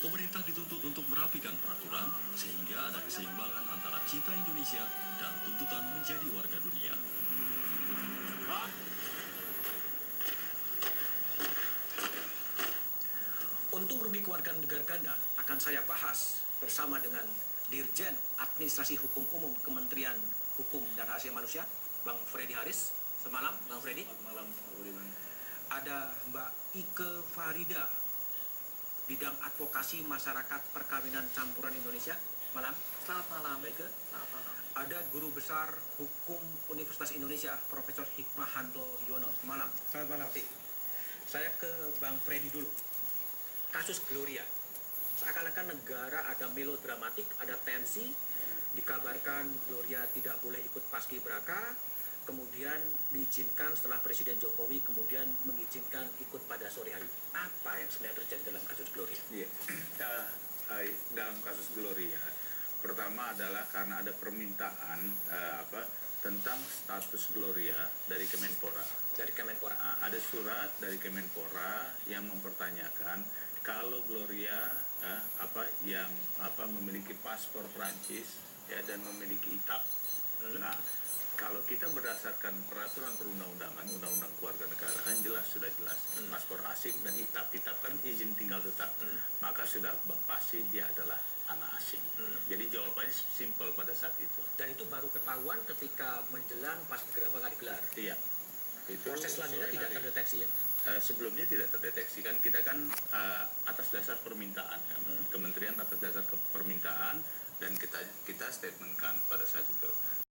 Pemerintah dituntut untuk merapikan peraturan sehingga ada keseimbangan antara cinta Indonesia dan tuntutan menjadi warga dunia. Untung rugi keluarga negara ganda akan saya bahas bersama dengan Dirjen Administrasi Hukum Umum Kementerian Hukum dan Hak Asasi Manusia, Bang Freddy Haris. Semalam, Bang Freddy. Selamat malam, Pak Budiman. Ada Mbak Ike Farida, bidang advokasi masyarakat perkawinan campuran Indonesia. Malam. Selamat malam. Mbak Ike. Selamat malam. Ada Guru Besar Hukum Universitas Indonesia, Profesor Hikmahanto Yono. Malam. Selamat malam. Saya ke Bang Freddy dulu. Kasus Gloria. Seakan-akan negara ada melodramatik, ada tensi, dikabarkan Gloria tidak boleh ikut paskibraka, kemudian diizinkan setelah Presiden Jokowi kemudian mengizinkan ikut pada sore hari. Apa yang sebenarnya terjadi dalam kasus Gloria? Iya. Dalam kasus Gloria, pertama adalah karena ada permintaan tentang status Gloria dari Kemenpora. Dari Kemenpora. Ada surat dari Kemenpora yang mempertanyakan kalau Gloria yang memiliki paspor Prancis ya dan memiliki ITAP. Nah, kalau kita berdasarkan peraturan perundang-undangan, undang-undang keluarga negaraan sudah jelas paspor asing dan ITAP kan izin tinggal tetap, maka sudah pasti dia adalah anak asing. Jadi jawabannya simpel pada saat itu. Dan itu baru ketahuan ketika menjelang paskibraka digelar. Iya. Itu Proses selanjutnya tidak terdeteksi ya? Sebelumnya tidak terdeteksi kan, kita kan atas dasar permintaan kan, kementerian atas dasar permintaan dan kita statementkan pada saat itu.